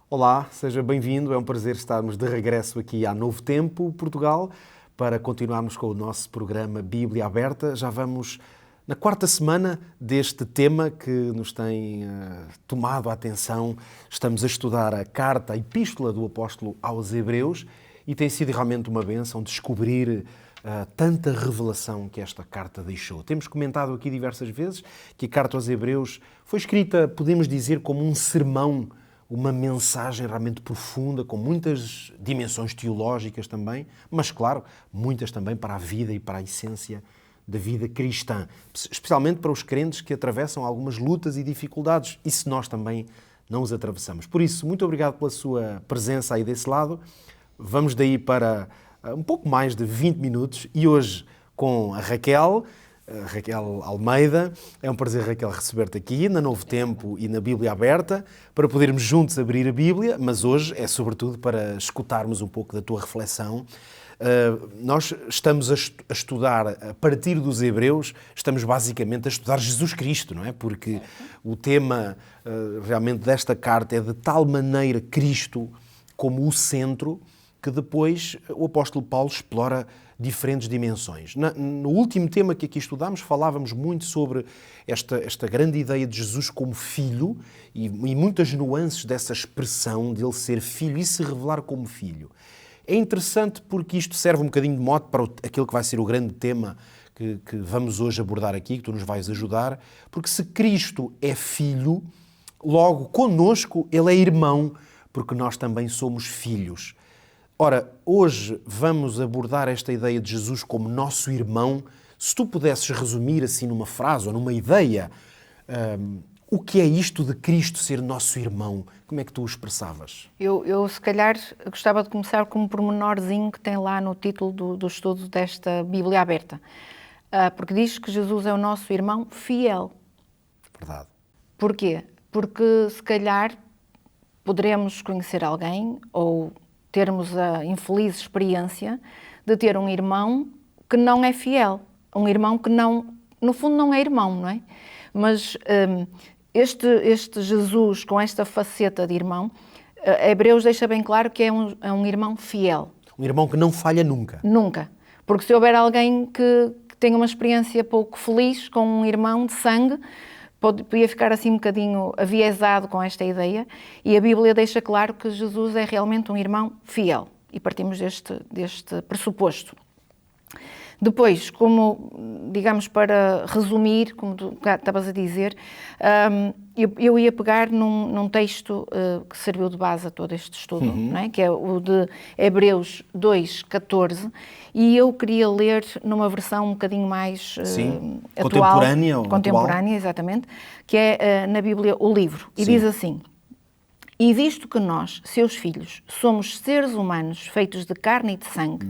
Olá, seja bem-vindo. É um prazer estarmos de regresso aqui à Novo Tempo, Portugal, para continuarmos com o nosso programa Bíblia Aberta. Já vamos na quarta semana deste tema que nos tem tomado a atenção. Estamos a estudar a carta, a epístola do apóstolo aos Hebreus e tem sido realmente uma bênção descobrir tanta revelação que esta carta deixou. Temos comentado aqui diversas vezes que a carta aos Hebreus foi escrita, podemos dizer, como um sermão, uma mensagem realmente profunda, com muitas dimensões teológicas também, mas, claro, muitas também para a vida e para a essência da vida cristã, especialmente para os crentes que atravessam algumas lutas e dificuldades, e se nós também não os atravessamos. Por isso, muito obrigado pela sua presença aí desse lado. Vamos daí para um pouco mais de 20 minutos e hoje com a Raquel Almeida. É um prazer, Raquel, receber-te aqui na Novo Tempo e na Bíblia Aberta, para podermos juntos abrir a Bíblia, mas hoje é sobretudo para escutarmos um pouco da tua reflexão. Nós estamos a estudar, a partir dos Hebreus, estamos basicamente a estudar Jesus Cristo, não é? Porque o tema realmente desta carta é de tal maneira Cristo como o centro, que depois o apóstolo Paulo explora diferentes dimensões. No último tema que aqui estudámos, falávamos muito sobre esta grande ideia de Jesus como filho e muitas nuances dessa expressão de ele ser filho e se revelar como filho. É interessante porque isto serve um bocadinho de mote para aquilo que vai ser o grande tema que vamos hoje abordar aqui, que tu nos vais ajudar, porque se Cristo é filho, logo connosco ele é irmão, porque nós também somos filhos. Ora, hoje vamos abordar esta ideia de Jesus como nosso irmão. Se tu pudesses resumir assim numa frase ou numa ideia, o que é isto de Cristo ser nosso irmão? Como é que tu o expressavas? Eu se calhar gostava de começar com um pormenorzinho que tem lá no título do estudo desta Bíblia Aberta. Porque diz que Jesus é o nosso irmão fiel. Verdade. Porquê? Porque se calhar poderemos conhecer alguém ou termos a infeliz experiência de ter um irmão que não é fiel. Um irmão que não, no fundo não é irmão, não é? Mas este Jesus com esta faceta de irmão, Hebreus deixa bem claro que é um irmão fiel. Um irmão que não falha nunca. Nunca. Porque se houver alguém que tenha uma experiência pouco feliz com um irmão de sangue, podia ficar assim um bocadinho aviesado com esta ideia, e a Bíblia deixa claro que Jesus é realmente um irmão fiel. E partimos deste pressuposto. Depois, como, digamos, para resumir, como tu estavas a dizer, eu ia pegar num texto que serviu de base a todo este estudo, não é? Que é o de Hebreus 2:14, e eu queria ler numa versão um bocadinho mais atual. Contemporânea, exatamente, que é na Bíblia o livro. E diz assim: "E visto que nós, seus filhos, somos seres humanos feitos de carne e de sangue,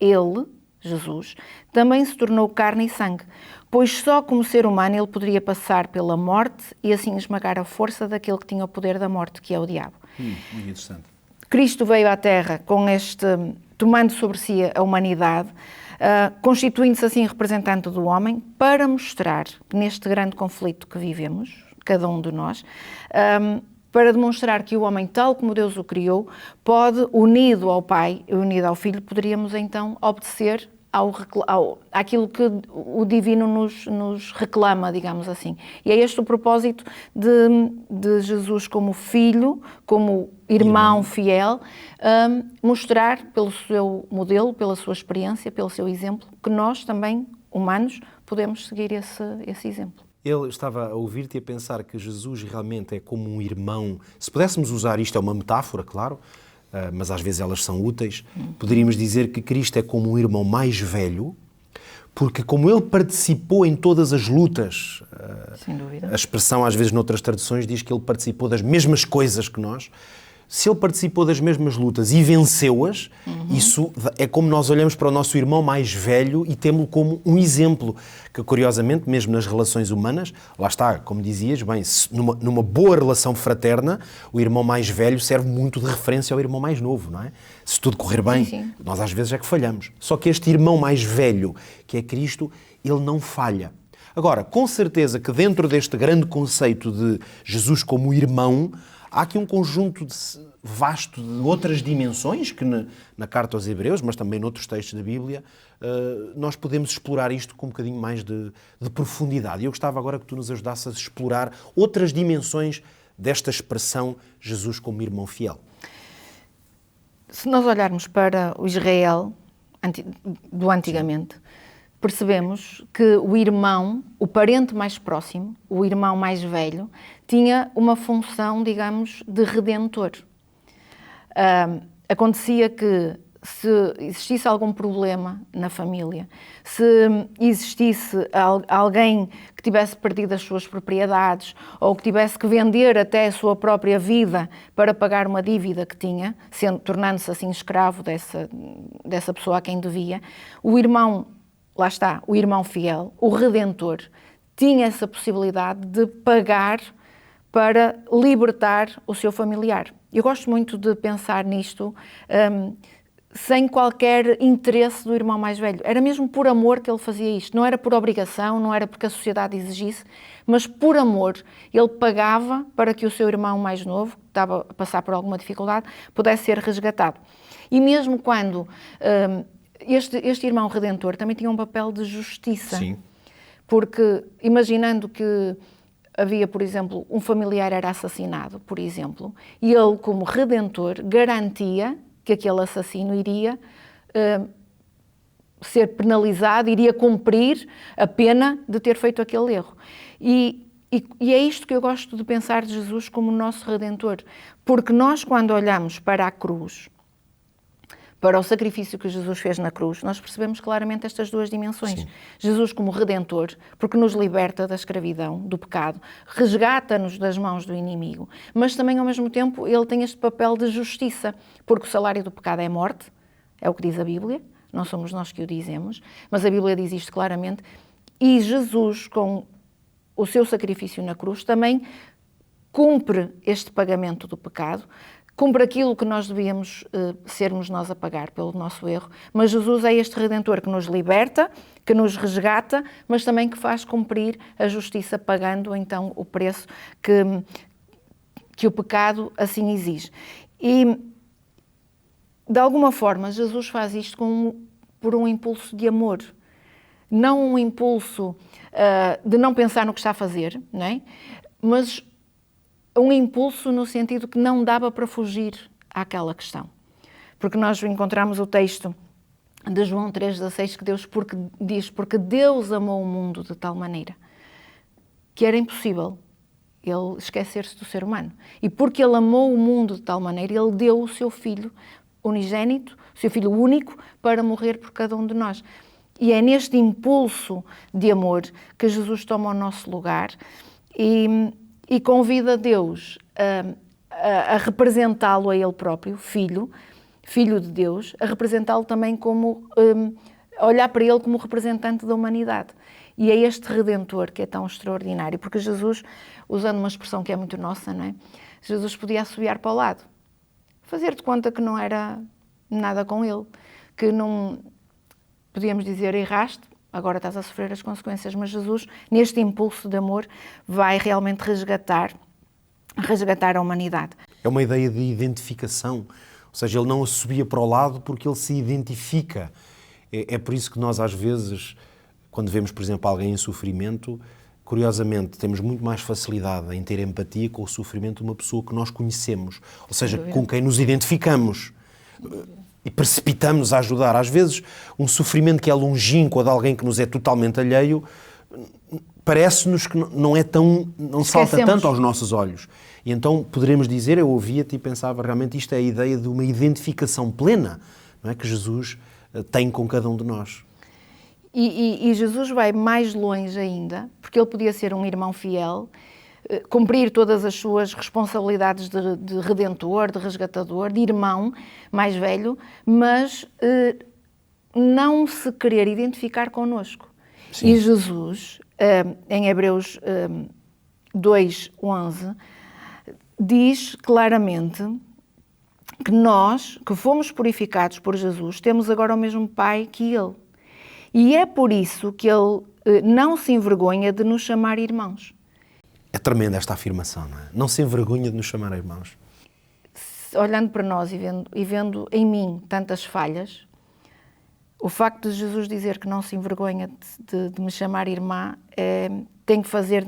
ele, Jesus, também se tornou carne e sangue, pois só como ser humano ele poderia passar pela morte e assim esmagar a força daquele que tinha o poder da morte, que é o diabo." Muito interessante. Cristo veio à Terra tomando sobre si a humanidade, constituindo-se assim representante do homem, para mostrar que neste grande conflito que vivemos, cada um de nós, para demonstrar que o homem, tal como Deus o criou, pode, unido ao Pai e unido ao Filho, poderíamos então obedecer àquilo que o Divino nos reclama, digamos assim. E é este o propósito de Jesus como filho, como irmão fiel, mostrar pelo seu modelo, pela sua experiência, pelo seu exemplo, que nós também, humanos, podemos seguir esse exemplo. Eu estava a ouvir-te e a pensar que Jesus realmente é como um irmão. Se pudéssemos usar isto, é uma metáfora, claro, mas às vezes elas são úteis, poderíamos dizer que Cristo é como um irmão mais velho, porque como ele participou em todas as lutas, sem dúvida, a expressão às vezes noutras traduções diz que ele participou das mesmas coisas que nós. Se ele participou das mesmas lutas e venceu-as, isso é como nós olhamos para o nosso irmão mais velho e temos-lo como um exemplo, que curiosamente, mesmo nas relações humanas, lá está, como dizias, bem, numa boa relação fraterna, o irmão mais velho serve muito de referência ao irmão mais novo, não é? Se tudo correr bem, sim. Nós às vezes é que falhamos. Só que este irmão mais velho, que é Cristo, ele não falha. Agora, com certeza que dentro deste grande conceito de Jesus como irmão, Há aqui um conjunto vasto de outras dimensões que na Carta aos Hebreus, mas também noutros textos da Bíblia, nós podemos explorar isto com um bocadinho mais de profundidade. E eu gostava agora que tu nos ajudasses a explorar outras dimensões desta expressão Jesus como irmão fiel. Se nós olharmos para o Israel do antigamente, percebemos que o irmão, o parente mais próximo, o irmão mais velho, tinha uma função, digamos, de redentor. Acontecia que se existisse algum problema na família, se existisse alguém que tivesse perdido as suas propriedades ou que tivesse que vender até a sua própria vida para pagar uma dívida que tinha, tornando-se assim escravo dessa pessoa a quem devia, o irmão, lá está, o irmão fiel, o redentor, tinha essa possibilidade de pagar para libertar o seu familiar. Eu gosto muito de pensar nisto sem qualquer interesse do irmão mais velho. Era mesmo por amor que ele fazia isto. Não era por obrigação, não era porque a sociedade exigisse, mas por amor. Ele pagava para que o seu irmão mais novo, que estava a passar por alguma dificuldade, pudesse ser resgatado. E mesmo quando este irmão redentor também tinha um papel de justiça. Sim. Porque, imaginando que havia, por exemplo, um familiar era assassinado, por exemplo, e ele, como redentor, garantia que aquele assassino iria ser penalizado, iria cumprir a pena de ter feito aquele erro. E é isto que eu gosto de pensar de Jesus como nosso Redentor, porque nós, quando olhamos para a cruz, para o sacrifício que Jesus fez na cruz, nós percebemos claramente estas duas dimensões. Sim. Jesus como Redentor, porque nos liberta da escravidão, do pecado, resgata-nos das mãos do inimigo, mas também, ao mesmo tempo, ele tem este papel de justiça, porque o salário do pecado é morte, é o que diz a Bíblia, não somos nós que o dizemos, mas a Bíblia diz isto claramente, e Jesus, com o seu sacrifício na cruz, também cumpre este pagamento do pecado, cumpre aquilo que nós devíamos sermos nós a pagar pelo nosso erro. Mas Jesus é este Redentor que nos liberta, que nos resgata, mas também que faz cumprir a justiça, pagando então o preço que o pecado assim exige. E, de alguma forma, Jesus faz isto por um impulso de amor. Não um impulso de não pensar no que está a fazer, não é? Mas um impulso no sentido que não dava para fugir àquela questão. Porque nós encontramos o texto de João 3,16 que diz, porque Deus amou o mundo de tal maneira que era impossível ele esquecer-se do ser humano. E porque ele amou o mundo de tal maneira, ele deu o seu filho unigênito, o seu filho único, para morrer por cada um de nós. E é neste impulso de amor que Jesus toma o nosso lugar e convida Deus a representá-lo a ele próprio, filho de Deus, a representá-lo também como, a olhar para ele como representante da humanidade. E é este Redentor que é tão extraordinário, porque Jesus, usando uma expressão que é muito nossa, não é? Jesus podia assobiar para o lado, fazer de conta que não era nada com ele, que não, podíamos dizer, erraste, agora estás a sofrer as consequências, mas Jesus, neste impulso de amor, vai realmente resgatar a humanidade. É uma ideia de identificação, ou seja, ele não assobia para o lado porque ele se identifica. É por isso que nós, às vezes, quando vemos, por exemplo, alguém em sofrimento, curiosamente, temos muito mais facilidade em ter empatia com o sofrimento de uma pessoa que nós conhecemos, ou seja, com quem nos identificamos. E precipitamos a ajudar. Às vezes, um sofrimento que é longínquo ou de alguém que nos é totalmente alheio, parece-nos que não salta tanto aos nossos olhos. E então poderemos dizer, eu ouvia-te e pensava, realmente isto é a ideia de uma identificação plena, não é, que Jesus tem com cada um de nós. E Jesus vai mais longe ainda, porque ele podia ser um irmão fiel, cumprir todas as suas responsabilidades de redentor, de resgatador, de irmão mais velho, mas não se querer identificar connosco. Sim. E Jesus, em Hebreus 2:11, diz claramente que nós, que fomos purificados por Jesus, temos agora o mesmo Pai que Ele. E é por isso que Ele não se envergonha de nos chamar irmãos. É tremenda esta afirmação, não é? Não se envergonha de nos chamar irmãos. Olhando para nós e vendo em mim tantas falhas, o facto de Jesus dizer que não se envergonha de me chamar irmã tem que fazer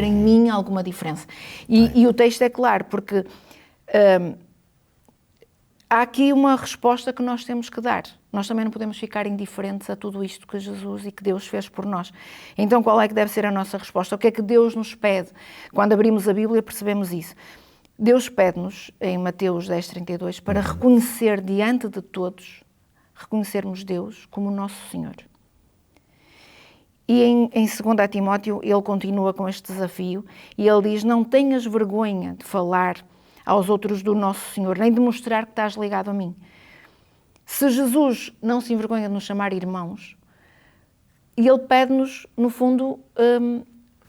em mim alguma diferença. E o texto é claro, porque há aqui uma resposta que nós temos que dar. Nós também não podemos ficar indiferentes a tudo isto que Jesus e que Deus fez por nós. Então, qual é que deve ser a nossa resposta? O que é que Deus nos pede? Quando abrimos a Bíblia, percebemos isso. Deus pede-nos, em Mateus 10:32, para reconhecer diante de todos, reconhecermos Deus como nosso Senhor. E em 2 Timóteo, ele continua com este desafio e ele diz: não tenhas vergonha de falar aos outros do nosso Senhor, nem de mostrar que estás ligado a mim. Se Jesus não se envergonha de nos chamar irmãos, e ele pede-nos, no fundo,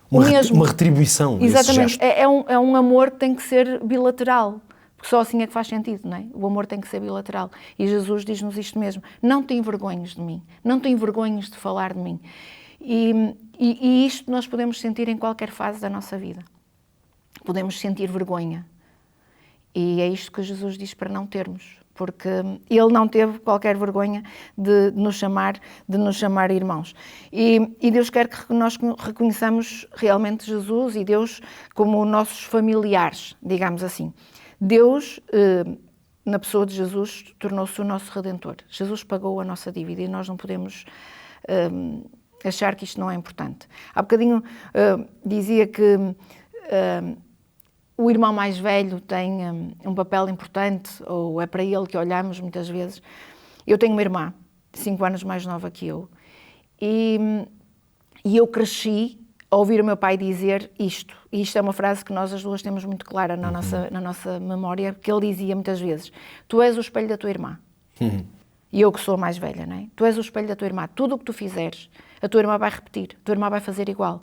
uma retribuição. Exatamente. É um amor que tem que ser bilateral, porque só assim é que faz sentido, não é? O amor tem que ser bilateral. E Jesus diz-nos isto mesmo: não te envergonhes de mim, não te envergonhes de falar de mim. E isto nós podemos sentir em qualquer fase da nossa vida. Podemos sentir vergonha. E é isto que Jesus diz para não termos, porque ele não teve qualquer vergonha de nos chamar irmãos. E Deus quer que nós reconheçamos realmente Jesus e Deus como nossos familiares, digamos assim. Deus, na pessoa de Jesus, tornou-se o nosso Redentor. Jesus pagou a nossa dívida e nós não podemos achar que isto não é importante. Há bocadinho dizia que o irmão mais velho tem um papel importante, ou é para ele que olhamos muitas vezes. Eu tenho uma irmã, 5 anos mais nova que eu, e eu cresci a ouvir o meu pai dizer isto. E isto é uma frase que nós as duas temos muito clara na nossa memória, que ele dizia muitas vezes: tu és o espelho da tua irmã. E eu que sou a mais velha, não é? Tu és o espelho da tua irmã. Tudo o que tu fizeres, a tua irmã vai repetir, a tua irmã vai fazer igual.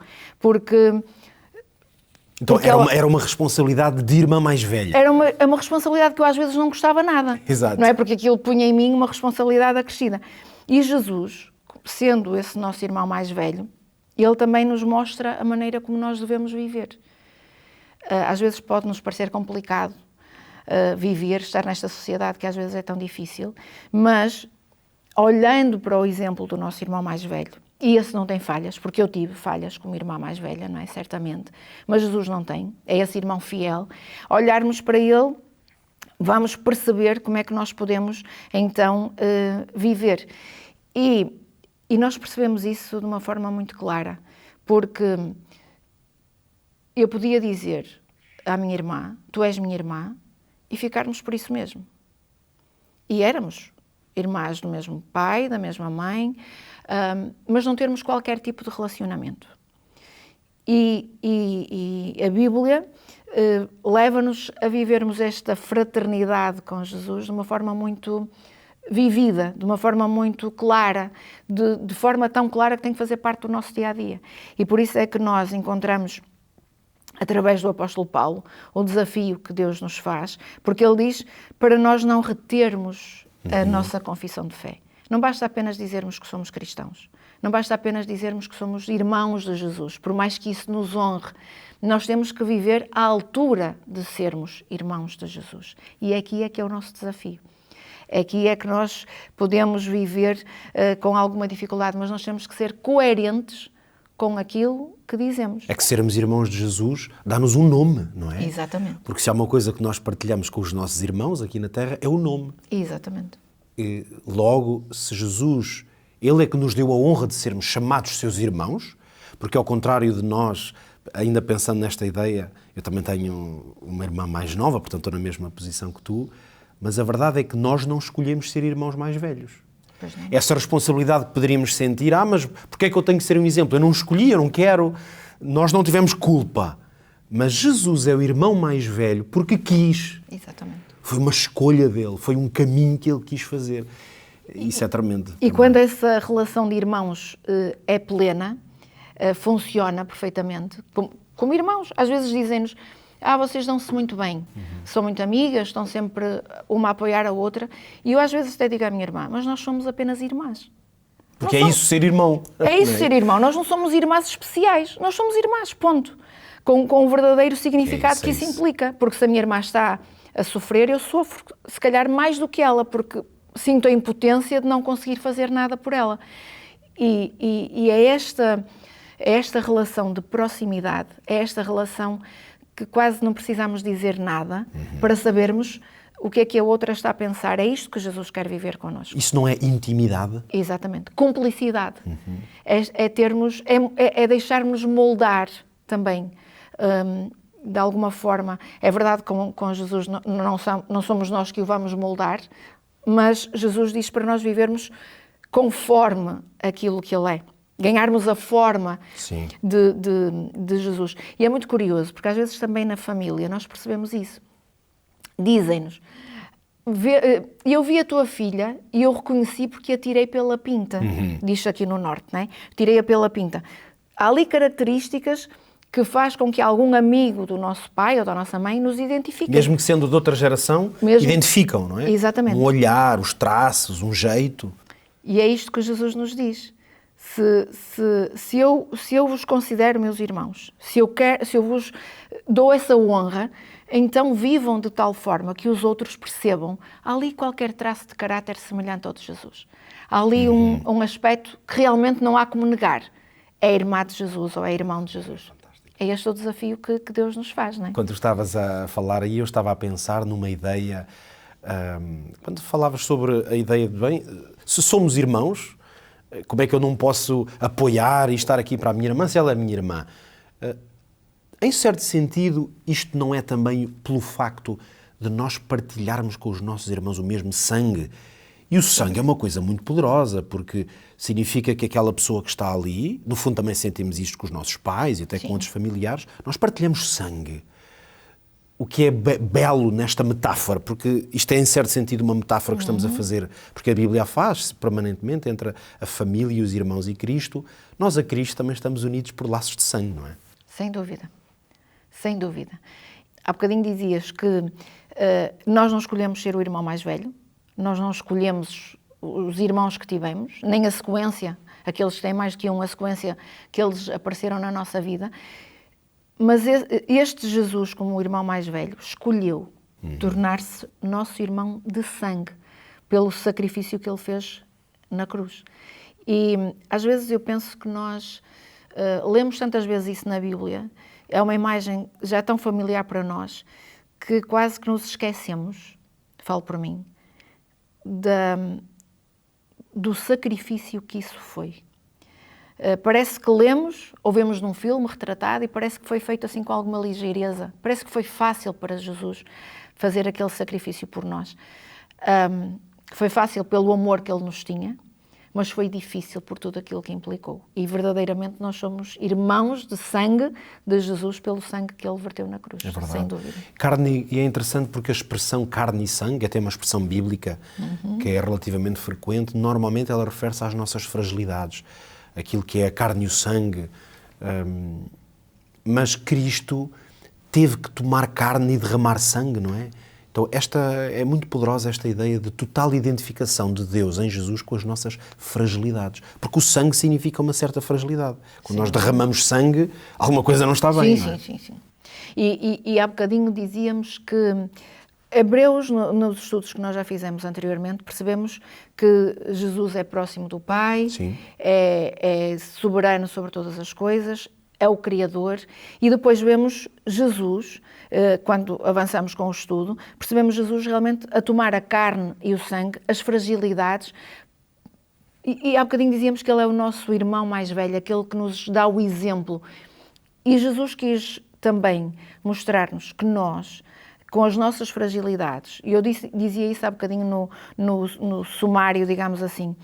Então era uma responsabilidade de irmã mais velha. Era uma responsabilidade que eu às vezes não gostava nada. Exato. Não é? Porque aquilo punha em mim uma responsabilidade acrescida. E Jesus, sendo esse nosso irmão mais velho, ele também nos mostra a maneira como nós devemos viver. Às vezes pode nos parecer complicado viver, estar nesta sociedade que às vezes é tão difícil, mas olhando para o exemplo do nosso irmão mais velho, e esse não tem falhas, porque eu tive falhas como irmã mais velha, não é? Certamente. Mas Jesus não tem. É esse irmão fiel. Olharmos para ele, vamos perceber como é que nós podemos, então, viver. E nós percebemos isso de uma forma muito clara, porque eu podia dizer à minha irmã: tu és minha irmã, e ficarmos por isso mesmo. E éramos irmãs do mesmo pai, da mesma mãe, mas não termos qualquer tipo de relacionamento. E a Bíblia leva-nos a vivermos esta fraternidade com Jesus de uma forma muito vivida, de uma forma muito clara, de forma tão clara que tem que fazer parte do nosso dia-a-dia. E por isso é que nós encontramos, através do apóstolo Paulo, o desafio que Deus nos faz, porque ele diz para nós não retermos a nossa confissão de fé. Não basta apenas dizermos que somos cristãos. Não basta apenas dizermos que somos irmãos de Jesus. Por mais que isso nos honre, nós temos que viver à altura de sermos irmãos de Jesus. E aqui é que é o nosso desafio. Aqui é que nós podemos viver com alguma dificuldade, mas nós temos que ser coerentes com aquilo que dizemos. É que sermos irmãos de Jesus dá-nos um nome, não é? Exatamente. Porque se há uma coisa que nós partilhamos com os nossos irmãos aqui na Terra, é o nome. Exatamente. E logo, se Jesus, Ele é que nos deu a honra de sermos chamados seus irmãos, porque ao contrário de nós, ainda pensando nesta ideia, eu também tenho uma irmã mais nova, portanto estou na mesma posição que tu, mas a verdade é que nós não escolhemos ser irmãos mais velhos. Essa responsabilidade que poderíamos sentir, mas porque é que eu tenho que ser um exemplo? Eu não escolhi, eu não quero, nós não tivemos culpa. Mas Jesus é o irmão mais velho porque quis. Exatamente. Foi uma escolha dele, foi um caminho que ele quis fazer. Isso é tremendo. E quando essa relação de irmãos é plena, funciona perfeitamente. Como irmãos, às vezes dizem-nos: vocês dão-se muito bem, são muito amigas, estão sempre uma a apoiar a outra. E eu às vezes até digo à minha irmã: mas nós somos apenas irmãs. Porque é isso ser irmão. É isso ser irmão. Nós não somos irmãs especiais, nós somos irmãs, ponto. com o verdadeiro significado que é isso isso. implica. Porque se a minha irmã está a sofrer, eu sofro, se calhar mais do que ela, porque sinto a impotência de não conseguir fazer nada por ela. E é esta relação de proximidade, é esta relação que quase não precisamos dizer nada para sabermos o que a outra está a pensar. É isto que Jesus quer viver connosco. Isso não é intimidade? Exatamente. Cumplicidade. É deixarmos moldar também, de alguma forma. É verdade que com Jesus não somos nós que o vamos moldar, mas Jesus diz para nós vivermos conforme aquilo que Ele é. Ganharmos a forma de Jesus. E é muito curioso, porque às vezes também na família nós percebemos isso. Dizem-nos, eu vi a tua filha e eu reconheci porque a tirei pela pinta. Diz aqui no Norte, não é? Tirei-a pela pinta. Há ali características que faz com que algum amigo do nosso pai ou da nossa mãe nos identifique. Mesmo que sendo de outra geração, identificam, não é? Exatamente. Um olhar, os traços, um jeito. E é isto que Jesus nos diz. Se eu vos considero meus irmãos, se eu vos dou essa honra, então vivam de tal forma que os outros percebam. Há ali qualquer traço de caráter semelhante ao de Jesus. Há ali um aspecto que realmente não há como negar. É irmã de Jesus ou é irmão de Jesus. É este o desafio que Deus nos faz, não é? Quando estavas a falar aí, eu estava a pensar numa ideia... quando falavas sobre a ideia de bem, se somos irmãos, como é que eu não posso apoiar e estar aqui para a minha irmã se ela é minha irmã? Em certo sentido, isto não é também pelo facto de nós partilharmos com os nossos irmãos o mesmo sangue? E o sangue é uma coisa muito poderosa, porque significa que aquela pessoa que está ali, no fundo também sentimos isto com os nossos pais e até com outros familiares, nós partilhamos sangue. O que é belo nesta metáfora, porque isto é em certo sentido uma metáfora que estamos a fazer, porque a Bíblia faz permanentemente entre a família e os irmãos e Cristo. Nós a Cristo também estamos unidos por laços de sangue, não é? Sem dúvida, sem dúvida. Há bocadinho dizias que nós não escolhemos ser o irmão mais velho, nós não escolhemos os irmãos que tivemos, nem a sequência, aqueles que têm mais do que um, a sequência que eles apareceram na nossa vida. Mas este Jesus, como o irmão mais velho, escolheu tornar-se nosso irmão de sangue pelo sacrifício que ele fez na cruz. E às vezes eu penso que nós lemos tantas vezes isso na Bíblia, é uma imagem já tão familiar para nós, que quase que nos esquecemos, falo por mim, do sacrifício que isso foi. Parece que lemos, ou vemos num filme retratado e parece que foi feito assim com alguma ligeireza. Parece que foi fácil para Jesus fazer aquele sacrifício por nós. Foi fácil pelo amor que Ele nos tinha, mas foi difícil por tudo aquilo que implicou. E verdadeiramente nós somos irmãos de sangue de Jesus pelo sangue que Ele verteu na cruz, sem dúvida. Carne, e é interessante porque a expressão carne e sangue, até uma expressão bíblica que é relativamente frequente, normalmente ela refere-se às nossas fragilidades, aquilo que é a carne e o sangue. Mas Cristo teve que tomar carne e derramar sangue, não é? Então é muito poderosa esta ideia de total identificação de Deus em Jesus com as nossas fragilidades. Porque o sangue significa uma certa fragilidade. Quando nós derramamos sangue, alguma coisa não está bem, não é? Sim. E há bocadinho dizíamos que Hebreus, nos estudos que nós já fizemos anteriormente, percebemos que Jesus é próximo do Pai, é soberano sobre todas as coisas, é o Criador, e depois vemos Jesus, quando avançamos com o estudo, percebemos Jesus realmente a tomar a carne e o sangue, as fragilidades, e há bocadinho dizíamos que Ele é o nosso irmão mais velho, aquele que nos dá o exemplo. E Jesus quis também mostrar-nos que nós, com as nossas fragilidades, e eu dizia isso há bocadinho no sumário, digamos assim,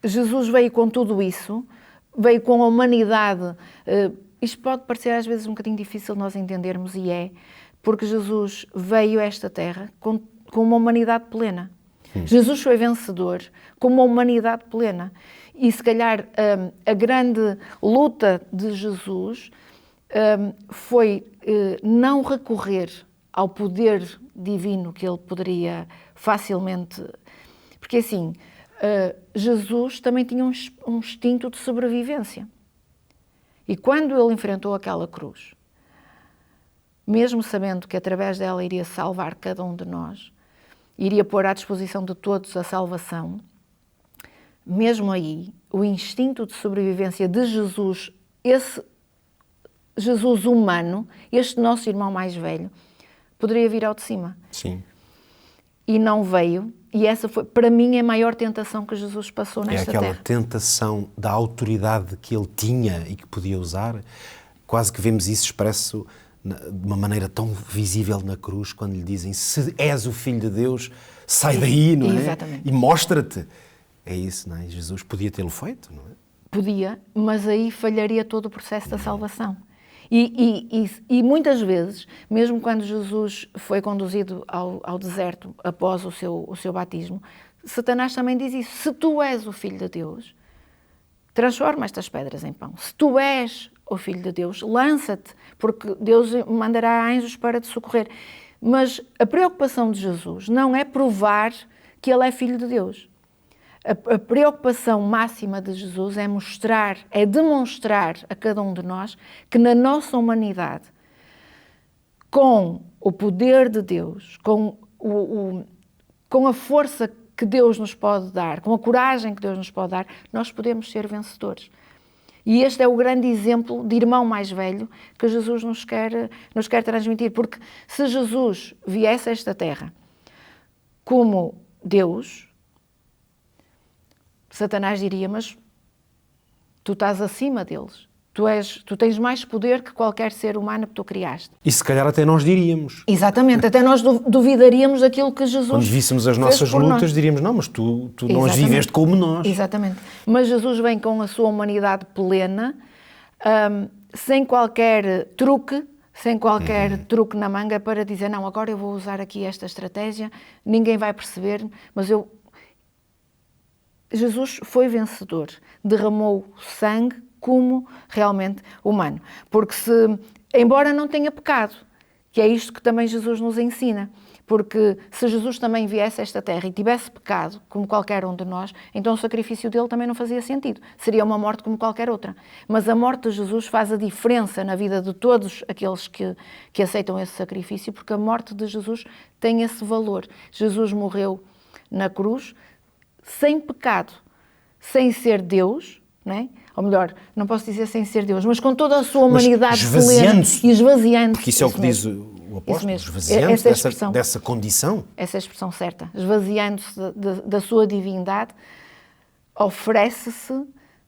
Jesus veio com tudo isso, veio com a humanidade. Isto pode parecer às vezes um bocadinho difícil nós entendermos, e é, porque Jesus veio a esta terra com uma humanidade plena. Jesus foi vencedor com uma humanidade plena. E se calhar a grande luta de Jesus foi não recorrer ao poder divino que Ele poderia facilmente... Porque assim, Jesus também tinha um instinto de sobrevivência. E quando ele enfrentou aquela cruz, mesmo sabendo que através dela iria salvar cada um de nós, iria pôr à disposição de todos a salvação, mesmo aí, o instinto de sobrevivência de Jesus, esse Jesus humano, este nosso irmão mais velho, poderia vir ao de cima. Sim. E não veio, e essa foi, para mim, a maior tentação que Jesus passou nesta terra. É aquela tentação da autoridade que ele tinha e que podia usar. Quase que vemos isso expresso de uma maneira tão visível na cruz, quando lhe dizem: se és o Filho de Deus, sai daí, não é? Exatamente. E mostra-te. É isso, não é? Jesus podia tê-lo feito, não é? Podia, mas aí falharia todo o processo da salvação. E muitas vezes, mesmo quando Jesus foi conduzido ao deserto após o seu batismo, Satanás também diz isso: se tu és o Filho de Deus, transforma estas pedras em pão. Se tu és o Filho de Deus, lança-te, porque Deus mandará anjos para te socorrer. Mas a preocupação de Jesus não é provar que ele é Filho de Deus. A preocupação máxima de Jesus é demonstrar a cada um de nós que na nossa humanidade, com o poder de Deus, com a força que Deus nos pode dar, com a coragem que Deus nos pode dar, nós podemos ser vencedores. E este é o grande exemplo de irmão mais velho que Jesus nos quer transmitir, porque se Jesus viesse a esta terra como Deus, Satanás diria: mas tu estás acima deles. Tu tens mais poder que qualquer ser humano que tu criaste. E se calhar até nós diríamos. Exatamente, até nós duvidaríamos daquilo que Jesus Quando víssemos as nossas lutas, diríamos: não, mas tu não as viveste como nós. Exatamente. Mas Jesus vem com a sua humanidade plena, sem qualquer truque, truque na manga para dizer: não, agora eu vou usar aqui esta estratégia, ninguém vai perceber, mas Jesus foi vencedor, derramou sangue como realmente humano. Porque embora não tenha pecado, que é isto que também Jesus nos ensina, porque se Jesus também viesse a esta terra e tivesse pecado, como qualquer um de nós, então o sacrifício dele também não fazia sentido. Seria uma morte como qualquer outra. Mas a morte de Jesus faz a diferença na vida de todos aqueles que aceitam esse sacrifício, porque a morte de Jesus tem esse valor. Jesus morreu na cruz, sem pecado, sem ser Deus, não é? Ou melhor, não posso dizer sem ser Deus, mas com toda a sua humanidade plena e esvaziando-se. Porque isso é o que diz o apóstolo, esvaziando-se dessa condição. Essa é a expressão certa. Esvaziando-se da sua divindade, oferece-se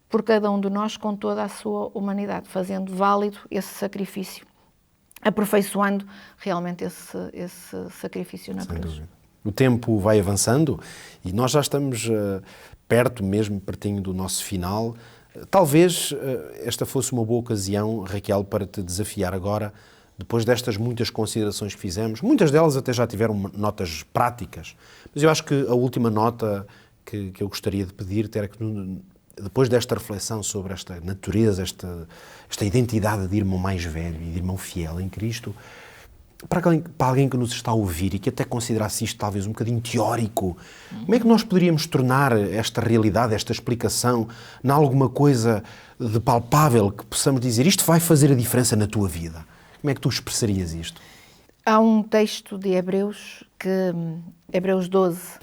por cada um de nós com toda a sua humanidade, fazendo válido esse sacrifício, aperfeiçoando realmente esse sacrifício na cruz. O tempo vai avançando e nós já estamos perto mesmo, pertinho do nosso final. Talvez esta fosse uma boa ocasião, Raquel, para te desafiar agora, depois destas muitas considerações que fizemos. Muitas delas até já tiveram notas práticas, mas eu acho que a última nota que eu gostaria de pedir-te era que, depois desta reflexão sobre esta natureza, esta identidade de irmão mais velho e de irmão fiel em Cristo, para alguém que nos está a ouvir e que até considerasse isto talvez um bocadinho teórico, como é que nós poderíamos tornar esta realidade, esta explicação, em alguma coisa de palpável que possamos dizer: isto vai fazer a diferença na tua vida? Como é que tu expressarias isto? Há um texto de Hebreus, Hebreus 12,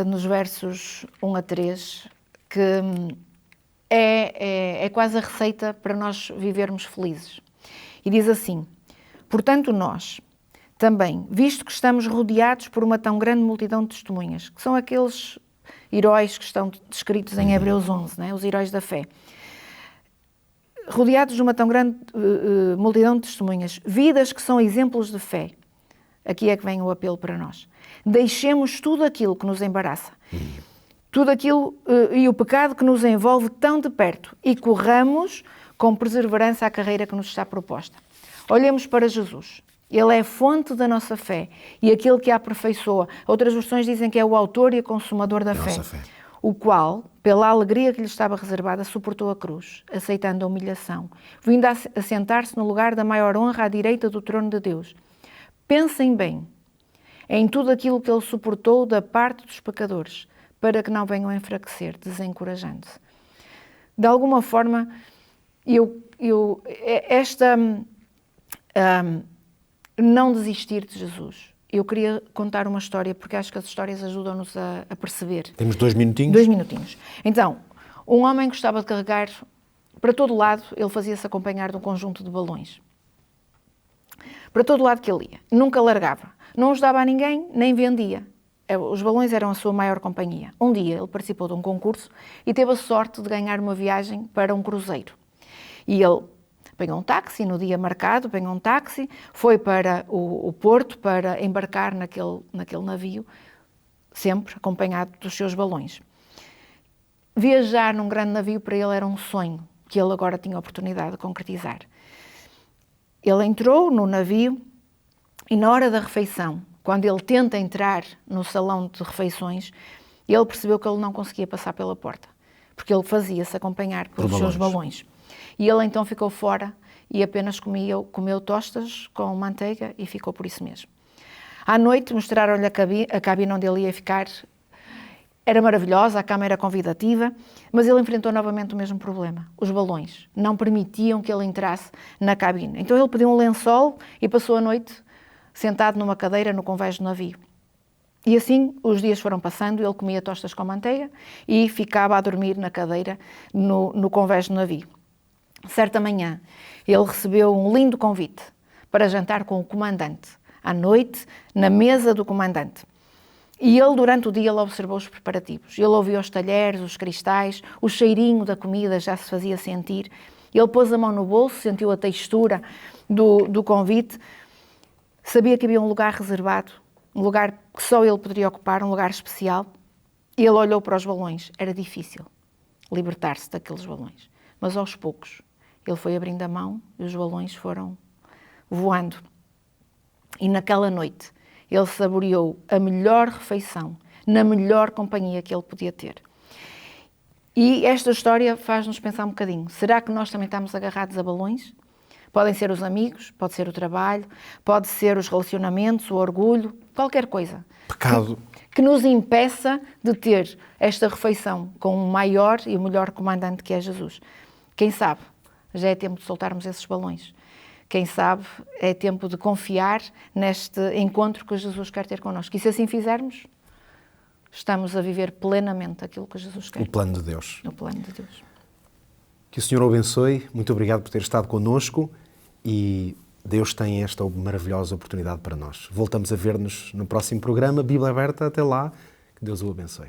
nos versos 1 a 3, que é quase a receita para nós vivermos felizes. E diz assim: portanto, nós também, visto que estamos rodeados por uma tão grande multidão de testemunhas, que são aqueles heróis que estão descritos em Hebreus 11, né? Os heróis da fé, rodeados de uma tão grande multidão de testemunhas, vidas que são exemplos de fé, aqui é que vem o apelo para nós. Deixemos tudo aquilo que nos embaraça, tudo aquilo e o pecado que nos envolve tão de perto e corramos com perseverança a carreira que nos está proposta. Olhemos para Jesus. Ele é a fonte da nossa fé e aquele que a aperfeiçoa. Outras versões dizem que é o autor e o consumador da fé, o qual, pela alegria que lhe estava reservada, suportou a cruz, aceitando a humilhação, vindo a sentar-se no lugar da maior honra à direita do trono de Deus. Pensem bem em tudo aquilo que ele suportou da parte dos pecadores, para que não venham a enfraquecer, desencorajando-se. De alguma forma, não desistir de Jesus. Eu queria contar uma história, porque acho que as histórias ajudam-nos a perceber. Temos 2 minutinhos? 2 minutinhos. Então, um homem gostava de carregar para todo lado, ele fazia-se acompanhar de um conjunto de balões. Para todo lado que ele ia. Nunca largava. Não os dava a ninguém, nem vendia. Os balões eram a sua maior companhia. Um dia ele participou de um concurso e teve a sorte de ganhar uma viagem para um cruzeiro. E ele apanhou um táxi, no dia marcado, apanhou um táxi, foi para o porto para embarcar naquele navio, sempre acompanhado dos seus balões. Viajar num grande navio para ele era um sonho, que ele agora tinha a oportunidade de concretizar. Ele entrou no navio e na hora da refeição, quando ele tenta entrar no salão de refeições, ele percebeu que ele não conseguia passar pela porta, porque ele fazia-se acompanhar pelos seus balões. E ele então ficou fora e apenas comeu tostas com manteiga e ficou por isso mesmo. À noite mostraram-lhe a cabine onde ele ia ficar. Era maravilhosa, a cama era convidativa, mas ele enfrentou novamente o mesmo problema. Os balões não permitiam que ele entrasse na cabine. Então ele pediu um lençol e passou a noite sentado numa cadeira no convés do navio. E assim os dias foram passando, ele comia tostas com manteiga e ficava a dormir na cadeira no convés do navio. Certa manhã, ele recebeu um lindo convite para jantar com o comandante, à noite, na mesa do comandante. E ele, durante o dia, ele observou os preparativos. Ele ouviu os talheres, os cristais, o cheirinho da comida já se fazia sentir. Ele pôs a mão no bolso, sentiu a textura do convite, sabia que havia um lugar reservado, um lugar que só ele poderia ocupar, um lugar especial. E ele olhou para os balões. Era difícil libertar-se daqueles balões, mas aos poucos ele foi abrindo a mão e os balões foram voando. E naquela noite ele saboreou a melhor refeição, na melhor companhia que ele podia ter. E esta história faz-nos pensar um bocadinho. Será que nós também estamos agarrados a balões? Podem ser os amigos, pode ser o trabalho, pode ser os relacionamentos, o orgulho, qualquer coisa. Pecado. Que nos impeça de ter esta refeição com o maior e o melhor comandante que é Jesus. Quem sabe, já é tempo de soltarmos esses balões. Quem sabe, é tempo de confiar neste encontro que Jesus quer ter connosco. E se assim fizermos, estamos a viver plenamente aquilo que Jesus quer. O plano de Deus. O plano de Deus. Que o Senhor o abençoe. Muito obrigado por ter estado connosco e Deus tem esta maravilhosa oportunidade para nós. Voltamos a ver-nos no próximo programa. Bíblia Aberta. Até lá. Que Deus o abençoe.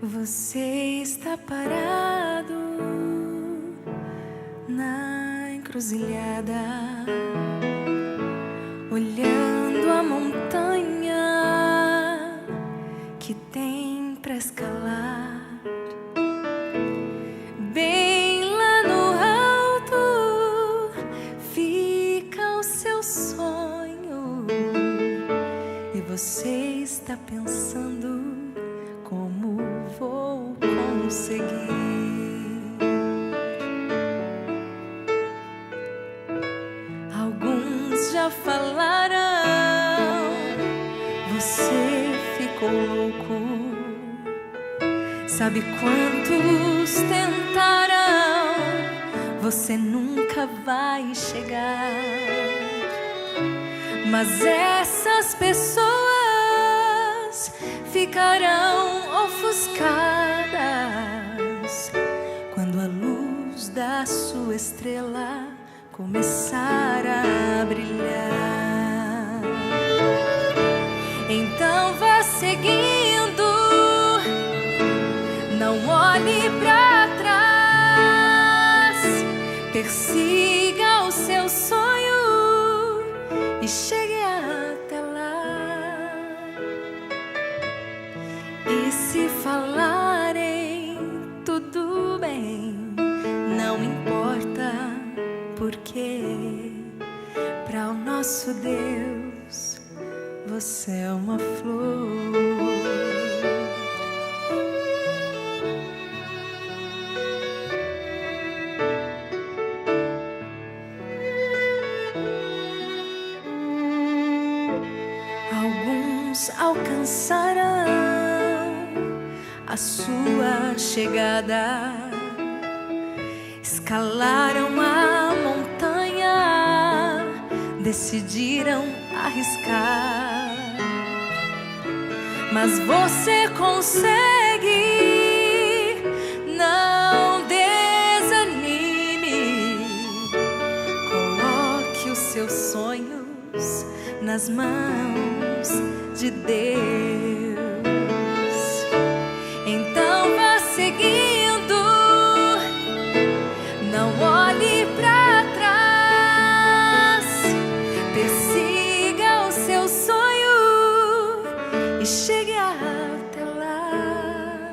Você está parado na encruzilhada, olhando a montanha que tem para escalar. Bem lá no alto fica o seu sonho e você está pensando: como vou conseguir? Alguns já falaram, você ficou louco. Sabe quantos tentaram, você nunca vai chegar. Mas essas pessoas ficarão ofuscadas quando a luz da sua estrela começar a brilhar. seguindo, não olhe para trás, persiga o seu sonho e chegue até lá. E se falarem tudo bem, não importa, porque para o nosso Deus você é uma flor. Alguns alcançarão a sua chegada, escalaram a montanha, decidiram arriscar. Mas você consegue, não desanime. Coloque os seus sonhos nas mãos de Deus. Então vá seguindo, não olhe para trás, persiga o seu sonho e chegue até lá.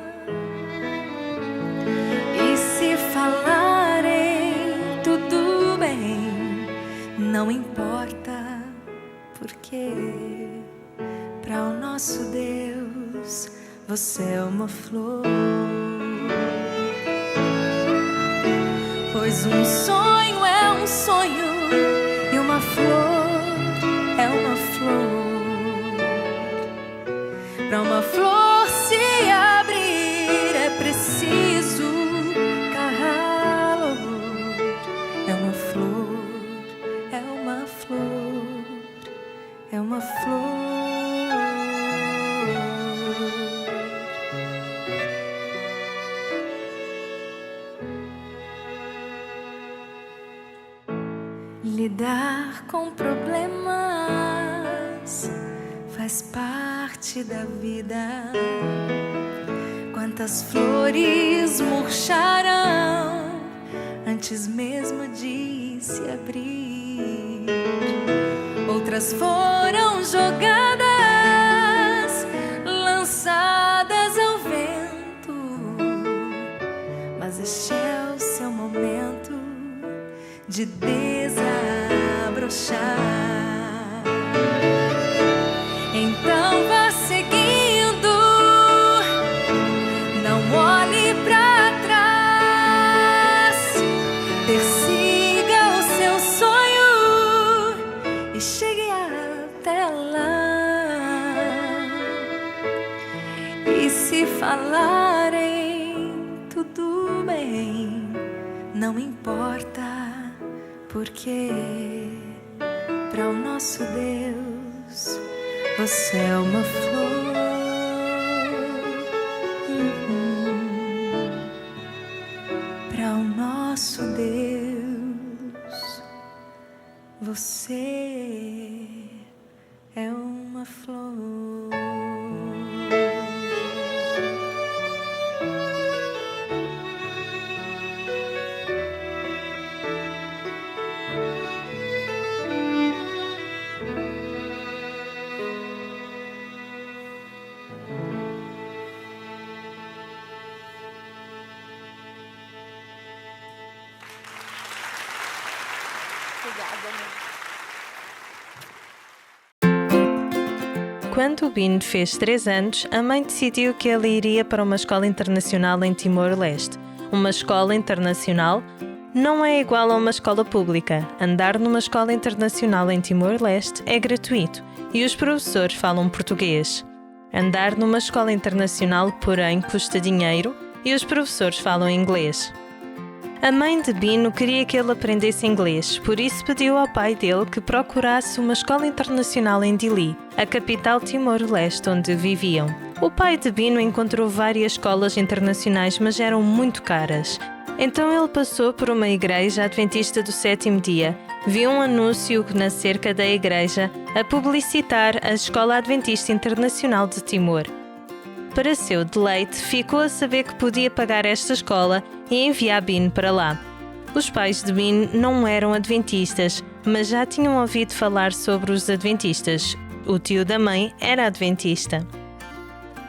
E se falarem tudo bem, não importa, porque para o nosso Deus você é uma flor. Pois um sonho é um sonho e uma flor é uma flor. Para uma flor se abrir é preciso calor. É uma flor, é uma flor, é uma flor. Lidar com problemas faz parte da vida. Quantas flores murcharam antes mesmo de se abrir. Outras foram jogadas, lançadas ao vento. Mas este é o seu momento de desabrochar. Então vá seguindo, não olhe para trás, persiga o seu sonho e chegue até lá. E se falarem tudo bem, não importa, porque para o nosso Deus você é uma flor. Para o nosso Deus você é uma flor. Quando o Bino fez 3 anos, a mãe decidiu que ele iria para uma escola internacional em Timor-Leste. Uma escola internacional não é igual a uma escola pública. Andar numa escola internacional em Timor-Leste é gratuito e os professores falam português. Andar numa escola internacional, porém, custa dinheiro e os professores falam inglês. A mãe de Bino queria que ele aprendesse inglês, por isso pediu ao pai dele que procurasse uma escola internacional em Dili, a capital Timor-Leste onde viviam. O pai de Bino encontrou várias escolas internacionais, mas eram muito caras. Então ele passou por uma igreja adventista do 7º dia viu um anúncio na cerca da igreja a publicitar a Escola Adventista Internacional de Timor. Para seu deleite, ficou a saber que podia pagar esta escola e enviar Bean para lá. Os pais de Bean não eram adventistas, mas já tinham ouvido falar sobre os adventistas. O tio da mãe era adventista.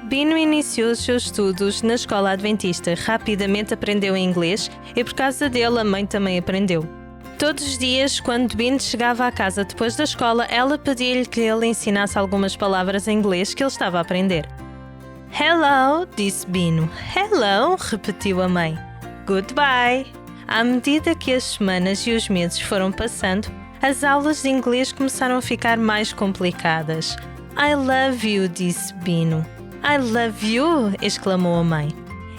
Bean iniciou os seus estudos na escola adventista, rapidamente aprendeu inglês e por causa dele a mãe também aprendeu. Todos os dias, quando Bean chegava à casa depois da escola, ela pedia-lhe que ele ensinasse algumas palavras em inglês que ele estava a aprender. Hello, disse Bean. Hello, repetiu a mãe. Goodbye. À medida que as semanas e os meses foram passando, as aulas de inglês começaram a ficar mais complicadas. I love you, disse Bean. I love you, exclamou a mãe.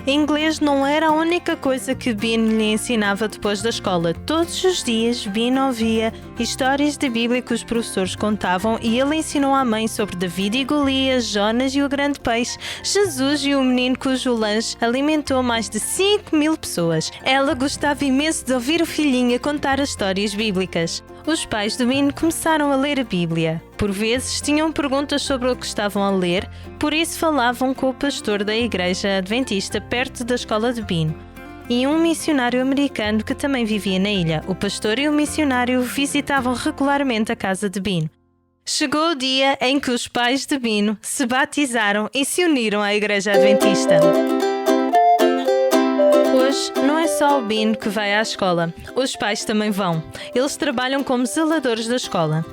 Inglês não era a única coisa que Bean lhe ensinava depois da escola. Todos os dias, Bean ouvia histórias da Bíblia que os professores contavam e ele ensinou à mãe sobre David e Golias, Jonas e o grande peixe, Jesus e o menino cujo lanche alimentou mais de 5.000 pessoas. Ela gostava imenso de ouvir o filhinho a contar as histórias bíblicas. Os pais de Bean começaram a ler a Bíblia. Por vezes tinham perguntas sobre o que estavam a ler, por isso falavam com o pastor da igreja adventista perto da escola de Bean e um missionário americano que também vivia na ilha. O pastor e o missionário visitavam regularmente a casa de Bean. Chegou o dia em que os pais de Bean se batizaram e se uniram à igreja adventista. Hoje não é só o Bean que vai à escola, os pais também vão. Eles trabalham como zeladores da escola.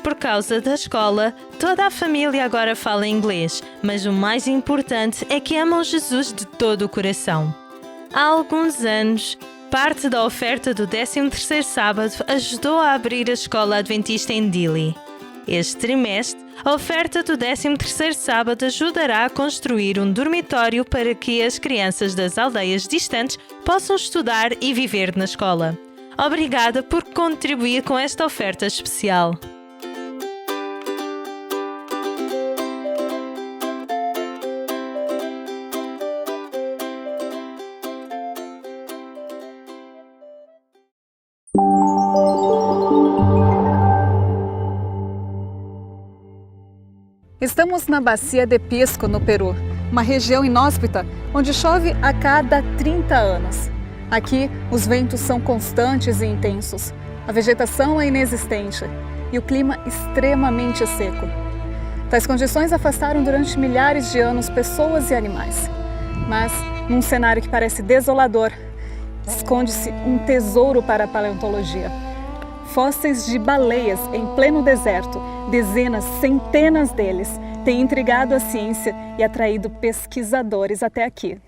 Por causa da escola, toda a família agora fala inglês, mas o mais importante é que amam Jesus de todo o coração. Há alguns anos, parte da oferta do 13º sábado ajudou a abrir a escola adventista em Dili. Este trimestre, a oferta do 13º sábado ajudará a construir um dormitório para que as crianças das aldeias distantes possam estudar e viver na escola. Obrigada por contribuir com esta oferta especial. Estamos na Bacia de Pisco, no Peru, uma região inóspita onde chove a cada 30 anos. Aqui, os ventos são constantes e intensos, a vegetação é inexistente e o clima extremamente seco. Tais condições afastaram durante milhares de anos pessoas e animais. Mas, num cenário que parece desolador, esconde-se um tesouro para a paleontologia. Fósseis de baleias em pleno deserto, dezenas, centenas deles, têm intrigado a ciência e atraído pesquisadores até aqui.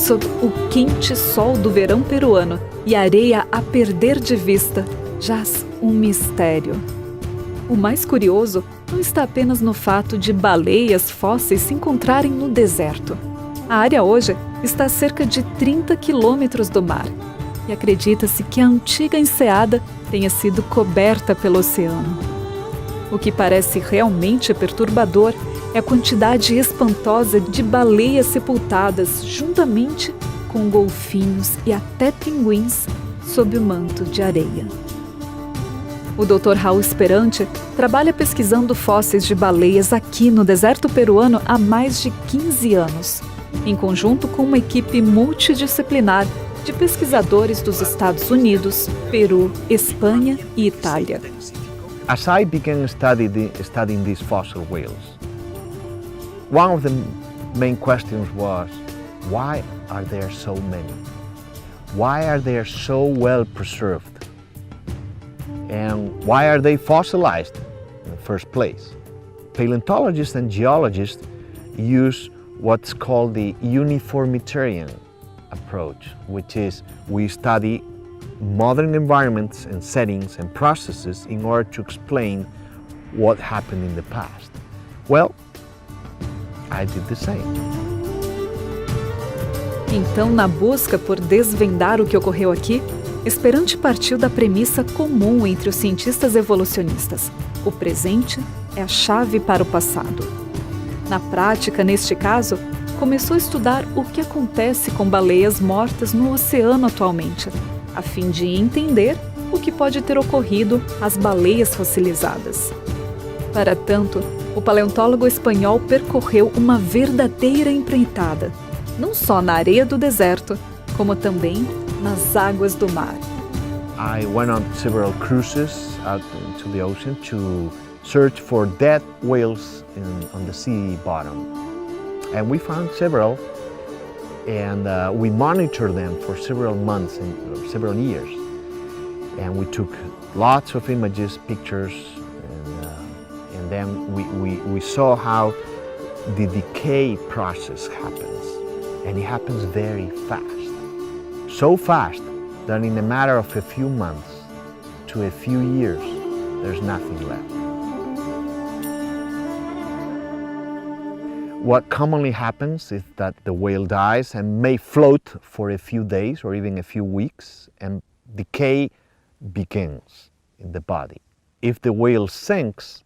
Sob o quente sol do verão peruano e a areia a perder de vista, jaz um mistério. O mais curioso não está apenas no fato de baleias fósseis se encontrarem no deserto. A área hoje está a cerca de 30 quilômetros do mar e acredita-se que a antiga enseada tenha sido coberta pelo oceano. O que parece realmente perturbador é a quantidade espantosa de baleias sepultadas juntamente com golfinhos e até pinguins sob o manto de areia. O Dr. Raul Esperante trabalha pesquisando fósseis de baleias aqui no deserto peruano há mais de 15 anos, em conjunto com uma equipe multidisciplinar de pesquisadores dos Estados Unidos, Peru, Espanha e Itália. As I began studying these fossil whales, one of the main questions was, why are there so many? Why are they so well preserved? And why are they fossilized in the first place? Paleontologists and geologists use what's called the uniformitarian approach, which is we study modern environments and settings and processes in order to explain what happened in the past. Well, I did the same. Então, na busca por desvendar o que ocorreu aqui, Esperante partiu da premissa comum entre os cientistas evolucionistas: o presente é a chave para o passado. Na prática, neste caso, começou a estudar o que acontece com baleias mortas no oceano atualmente, a fim de entender o que pode ter ocorrido às baleias fossilizadas. Para tanto, o paleontólogo espanhol percorreu uma verdadeira empreitada, não só na areia do deserto, como também nas águas do mar. I went on several cruises out into the ocean to search for dead whales on the sea bottom. And we found several, and we monitored them for several months and several years. And we took lots of images, pictures, and then we saw how the decay process happens. And it happens very fast. So fast that in a matter of a few months to a few years, there's nothing left. What commonly happens is that the whale dies and may float for a few days or even a few weeks, and decay begins in the body. If the whale sinks,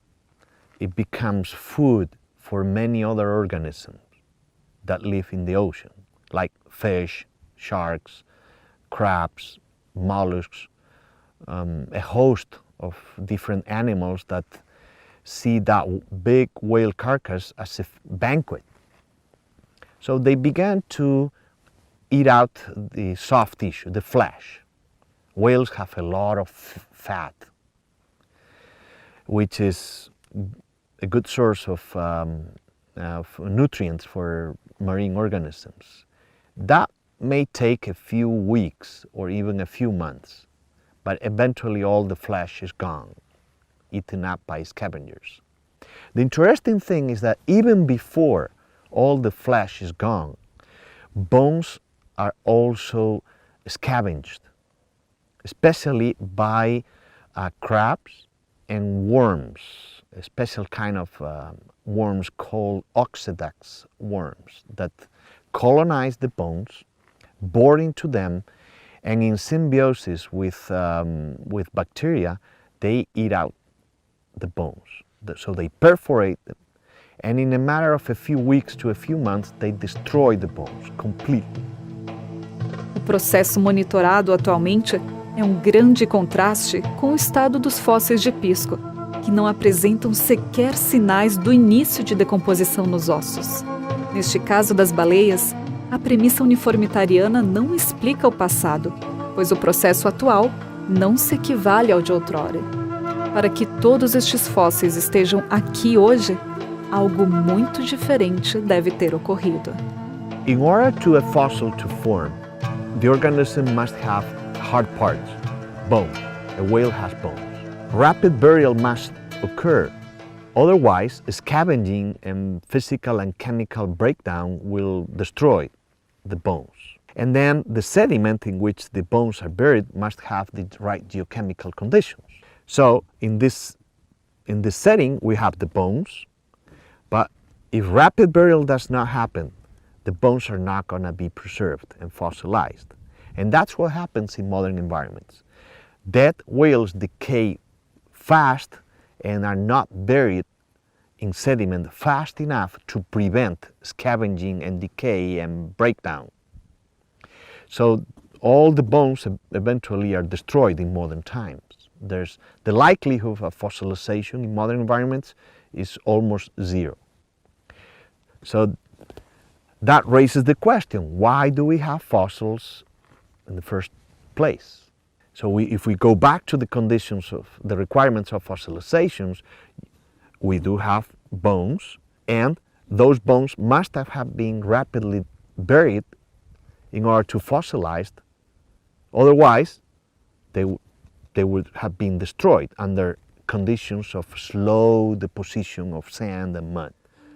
it becomes food for many other organisms that live in the ocean, like fish, sharks, crabs, mollusks, a host of different animals that see that big whale carcass as a banquet. So they began to eat out the soft tissue, the flesh. Whales have a lot of fat, which is a good source of nutrients for marine organisms. That may take a few weeks or even a few months, but eventually all the flesh is gone, eaten up by scavengers. The interesting thing is that even before all the flesh is gone, bones are also scavenged, especially by crabs and worms, a special kind of worms called oxidax worms that colonize the bones, bore into them, and in symbiosis with bacteria, they eat out the bones. So they perforate them, and in a matter of a few weeks to a few months, they destroy the bones completely. O processo monitorado atualmente é um grande contraste com o estado dos fósseis de pisco, que não apresentam sequer sinais do início de decomposição nos ossos. Neste caso das baleias, a premissa uniformitariana não explica o passado, pois o processo atual não se equivale ao de outrora. Para que todos estes fósseis estejam aqui hoje, algo muito diferente deve ter ocorrido. In order to a fossil to form, the organism must have hard parts, bones. A whale has bones. Rapid burial must occur. Otherwise, scavenging and physical and chemical breakdown will destroy the bones. And then the sediment in which the bones are buried must have the right geochemical conditions. So in this setting, we have the bones, but if rapid burial does not happen, the bones are not going to be preserved and fossilized. And that's what happens in modern environments. Dead whales decay fast and are not buried in sediment fast enough to prevent scavenging and decay and breakdown. So all the bones eventually are destroyed in modern times. There's the likelihood of fossilization in modern environments is almost zero. So that raises the question, why do we have fossils in the first place? So if we go back to the conditions of the requirements of fossilizations, we do have bones, and those bones must have been rapidly buried in order to fossilize. Otherwise, they would have been destroyed under conditions of slow deposition of sand and mud,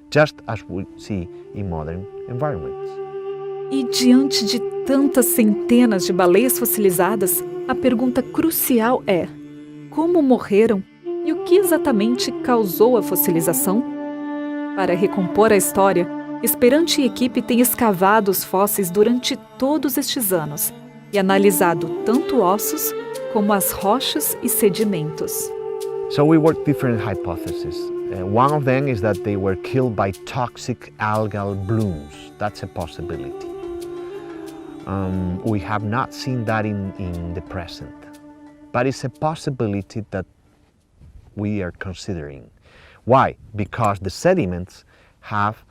just as we see in modern environments. E diante de tantas centenas de baleias fossilizadas, a pergunta crucial é: como morreram e o que exatamente causou a fossilização? Para recompor a história, Esperante e equipe têm escavado os fósseis durante todos estes anos e analisado tanto ossos como as rochas e sedimentos. So we worked different hypotheses. One of them is that they were killed by toxic algal blooms. That's a possibility. We have not seen that in the present, but it's a possibility that we are considering. Why? Because the sediments have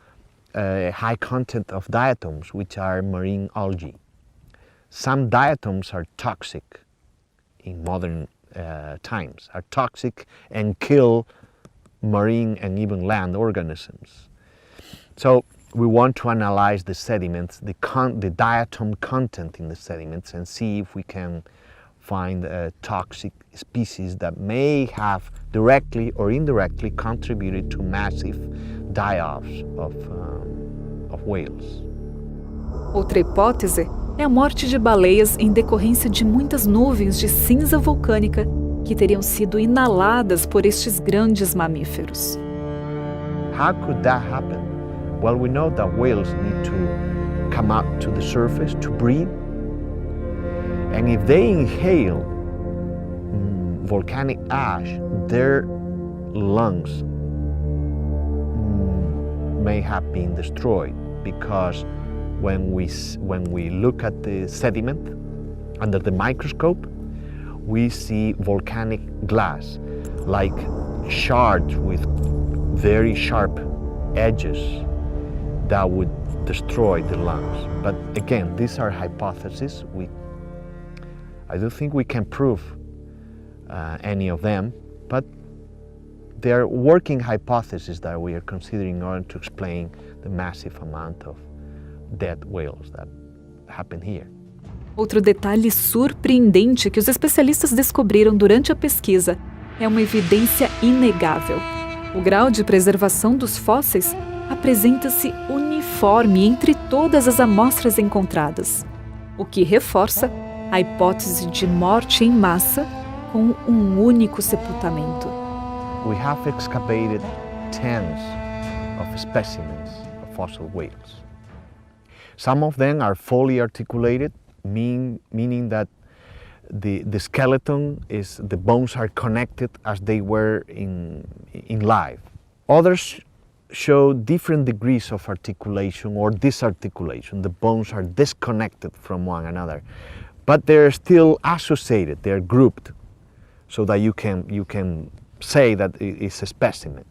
a high content of diatoms, which are marine algae. Some diatoms are toxic in modern times, are toxic and kill marine and even land organisms. So we want to analyze the sediments, the diatom content in the sediments, and see if we can find toxic species that may have directly or indirectly contributed to massive die-offs of whales. Outra hipótese é a morte de baleias em decorrência de muitas nuvens de cinza vulcânica que teriam sido inaladas por estes grandes mamíferos. How could that happen? Well, we know that whales need to come out to the surface to breathe. And if they inhale volcanic ash, their lungs may have been destroyed, because when we look at the sediment under the microscope, we see volcanic glass, like shards with very sharp edges that would destroy the lungs. But again, these are hypotheses. I don't think we can prove any of them, but they are working hypotheses that we are considering in order to explain the massive amount of dead whales that happen here. Outro detalhe surpreendente que os especialistas descobriram durante a pesquisa é uma evidência inegável. O grau de preservação dos fósseis apresenta-se uniforme entre todas as amostras encontradas, o que reforça a hipótese de morte em massa com um único sepultamento. We have excavated tens of specimens of fossil whales. Some of them are fully articulated, meaning that the skeleton the bones are connected as they were in life. Others show different degrees of articulation or disarticulation. The bones are disconnected from one another, but they're still associated, they're grouped, so that you can say that it's a specimen.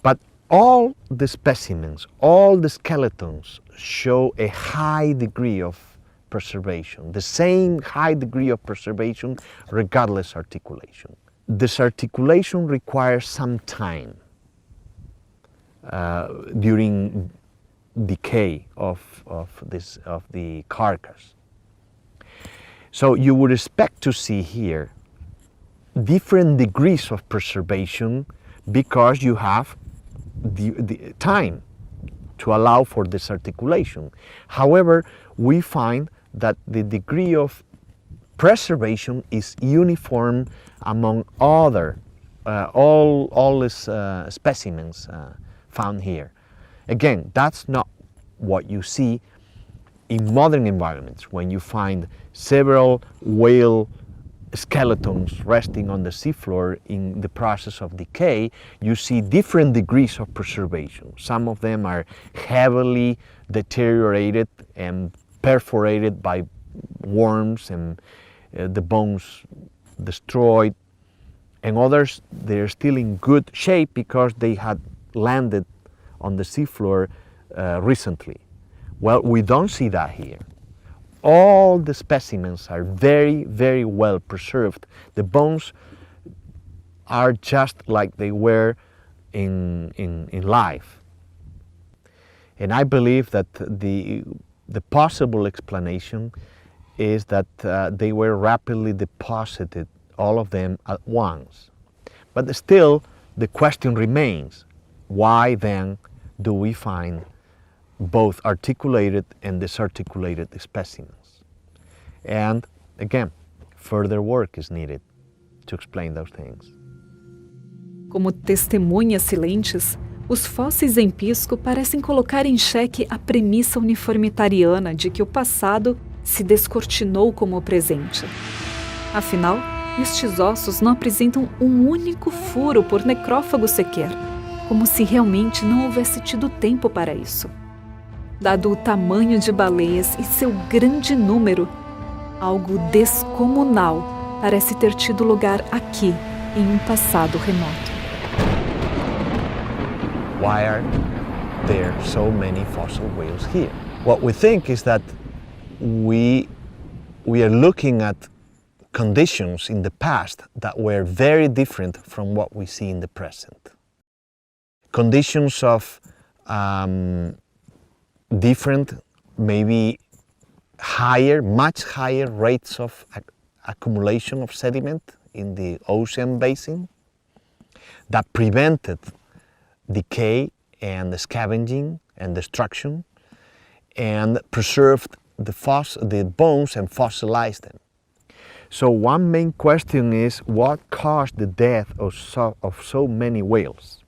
But all the specimens, all the skeletons show a high degree of preservation, the same high degree of preservation regardless articulation. This articulation requires some time during decay of the carcass. So you would expect to see here different degrees of preservation because you have the time to allow for this articulation. However, we find that the degree of preservation is uniform among all these specimens found here. Again, that's not what you see in modern environments when you find several whale skeletons resting on the seafloor in the process of decay. You see different degrees of preservation. Some of them are heavily deteriorated and perforated by worms and the bones destroyed, and others, they're still in good shape because they had landed on the seafloor recently. Well, we don't see that here. All the specimens are very, very well preserved. The bones are just like they were in life. And I believe that the possible explanation is that they were rapidly deposited, all of them at once. But still, the question remains, why then do we find both articulated and disarticulated specimens. And again, further work is needed to explain those things. Como testemunhas silentes, os fósseis em Pisco parecem colocar em xeque a premissa uniformitariana de que o passado se descortinou como o presente. Afinal, estes ossos não apresentam um único furo por necrófago sequer, como se realmente não houvesse tido tempo para isso. Dado o tamanho de baleias e seu grande número, algo descomunal parece ter tido lugar aqui, em um passado remoto. Why are there so many fossil whales here? What we think is that we are looking at conditions in the past that were very different from what we see in the present. Conditions of different, maybe higher, much higher rates of accumulation of sediment in the ocean basin that prevented decay and scavenging and destruction and preserved the bones and fossilized them. So one main question is, what caused the death of so many whales?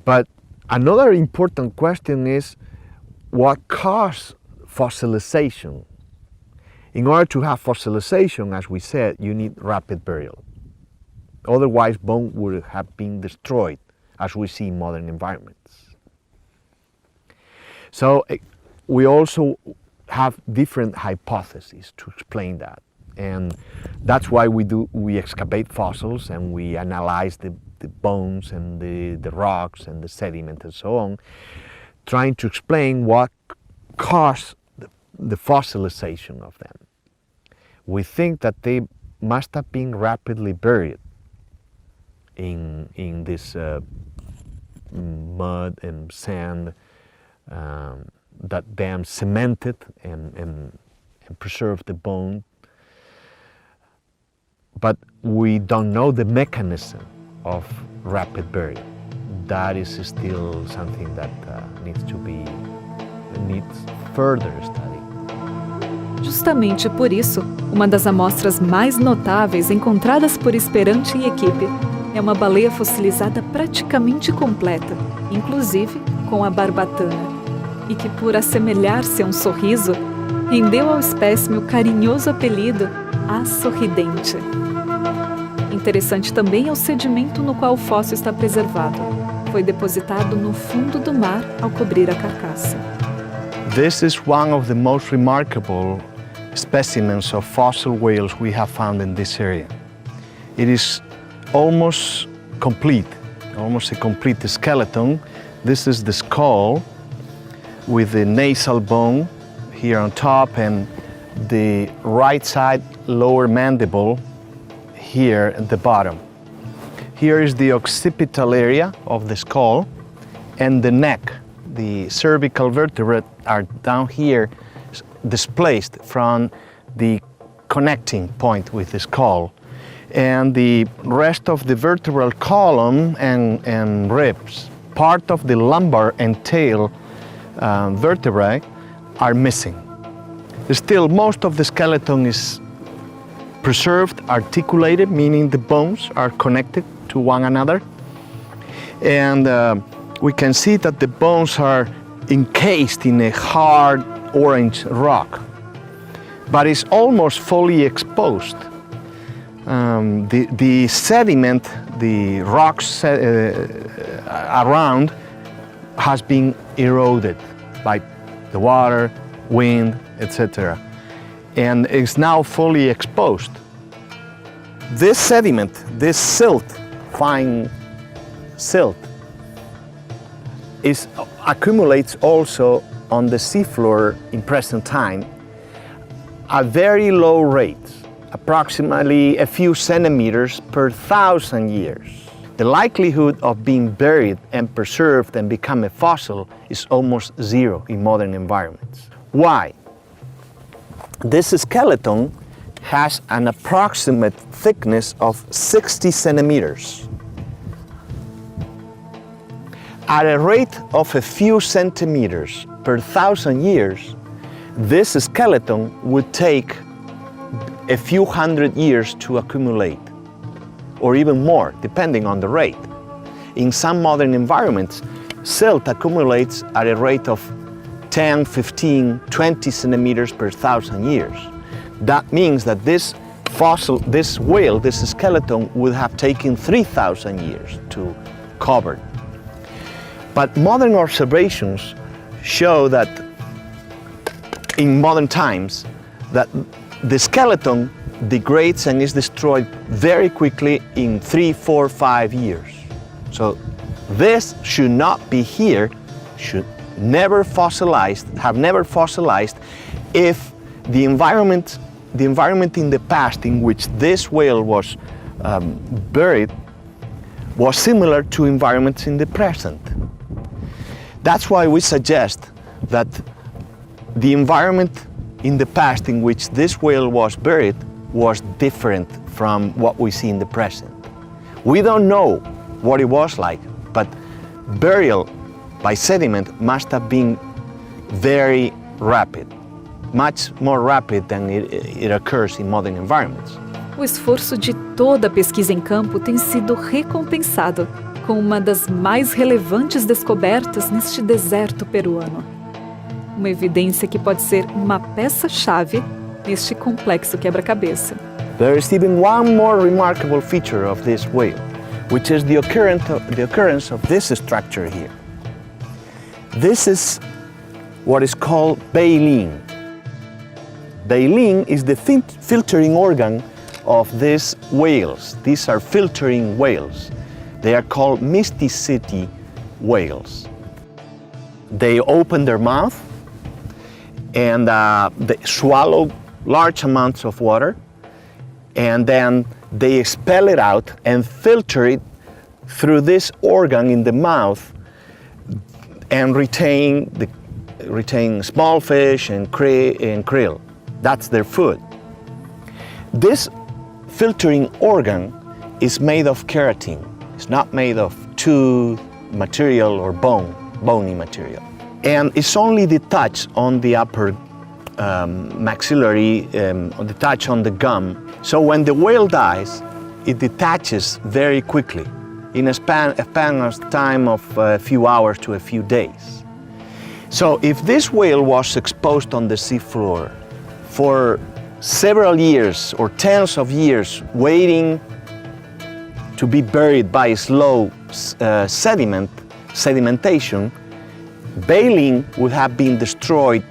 But another important question is, what caused fossilization? In order to have fossilization, as we said, you need rapid burial. Otherwise, bone would have been destroyed, as we see in modern environments. So we also have different hypotheses to explain that. And that's why we excavate fossils and we analyze the bones and the rocks and the sediment and so on, trying to explain what caused the fossilization of them. We think that they must have been rapidly buried in this mud and sand that then cemented and preserved the bone. But we don't know the mechanism of rapid burial. That is still something that needs further study. Justamente por isso, uma das amostras mais notáveis encontradas por Esperante e equipe é uma baleia fossilizada praticamente completa, inclusive com a barbatana, e que, por assemelhar-se a um sorriso, rendeu ao espécime o carinhoso apelido A Sorridente. Interessante também é o sedimento no qual o fóssil está preservado. Foi depositado no fundo do mar ao cobrir a carcaça. This is one of the most remarkable specimens of fossil whales we have found in this area. It is almost complete, almost a complete skeleton. This is the skull with the nasal bone here on top and the right side lower mandible here at the bottom. Here is the occipital area of the skull and the neck. The cervical vertebrae are down here, displaced from the connecting point with the skull. And the rest of the vertebral column and ribs, part of the lumbar and tail vertebrae are missing. Still, most of the skeleton is preserved, articulated, meaning the bones are connected to one another. And we can see that the bones are encased in a hard orange rock, but it's almost fully exposed. The sediment, the rocks around, has been eroded by the water, wind, etc. And is now fully exposed. This sediment, this silt, fine silt, accumulates also on the seafloor in present time at very low rates, approximately a few centimeters per 1,000 years. The likelihood of being buried and preserved and become a fossil is almost zero in modern environments. Why? This skeleton has an approximate thickness of 60 centimeters. At a rate of a few centimeters per 1,000 years, this skeleton would take a few hundred years to accumulate, or even more, depending on the rate. In some modern environments, silt accumulates at a rate of 10, 15, 20 centimeters per 1,000 years. That means that this fossil, this whale, this skeleton would have taken 3,000 years to cover. But modern observations show that in modern times that the skeleton degrades and is destroyed very quickly in 3, 4, 5 years. So this should not be here, should never have never fossilized if the environment in the past in which this whale was buried was similar to environments in the present. That's why we suggest that the environment in the past in which this whale was buried was different from what we see in the present. We don't know what it was like, but burial by sediment must have been very rapid, much more rapid than it occurs in modern environments. O esforço de toda a pesquisa em campo tem sido recompensado com uma das mais relevantes descobertas neste deserto peruano. Uma evidência que pode ser uma peça-chave neste complexo quebra-cabeça. There is even one more remarkable feature of this whale, which is the occurrence of this structure here. This is what is called baleen. Baleen is the filtering organ of these whales. These are filtering whales. They are called mysticeti whales. They open their mouth and they swallow large amounts of water, and then they expel it out and filter it through this organ in the mouth and retain small fish and krill. That's their food. This filtering organ is made of keratin. It's not made of tooth material or bony material. And it's only detached on the upper maxillary, the touch on the gum. So when the whale dies, it detaches very quickly in a span of time of a few hours to a few days. So if this whale was exposed on the seafloor for several years or tens of years waiting to be buried by slow sedimentation, baleen would have been destroyed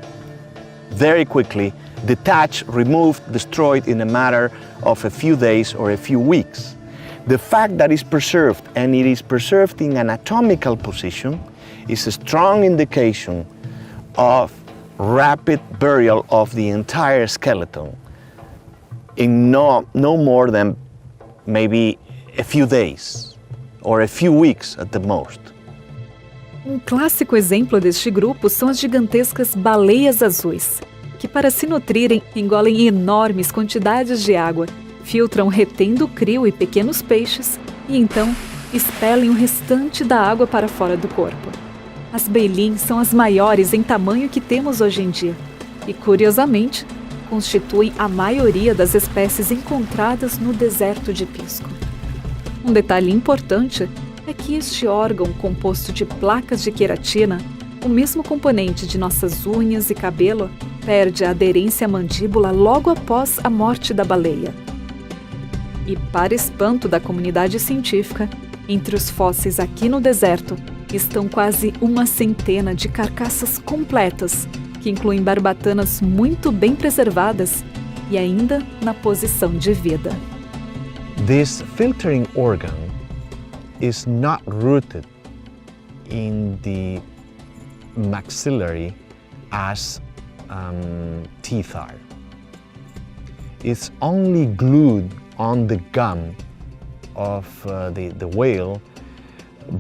very quickly, detached, removed, destroyed in a matter of a few days or a few weeks. The fact that it's preserved, and it is preserved in an anatomical position, is a strong indication of rapid burial of the entire skeleton in no more than maybe a few days or a few weeks at the most. Um clássico exemplo deste grupo são as gigantescas baleias azuis, que para se nutrirem engolem enormes quantidades de água, filtram retendo krill e pequenos peixes e então expelem o restante da água para fora do corpo. As baleen são as maiores em tamanho que temos hoje em dia e, curiosamente, constituem a maioria das espécies encontradas no deserto de Pisco. Um detalhe importante é que este órgão composto de placas de queratina, o mesmo componente de nossas unhas e cabelo, perde a aderência à mandíbula logo após a morte da baleia. E, para espanto da comunidade científica, entre os fósseis aqui no deserto estão quase uma centena de carcaças completas, que incluem barbatanas muito bem preservadas e ainda na posição de vida. This filtering organ is not rooted in the maxillary as teeth are. It's only glued on the gum of the whale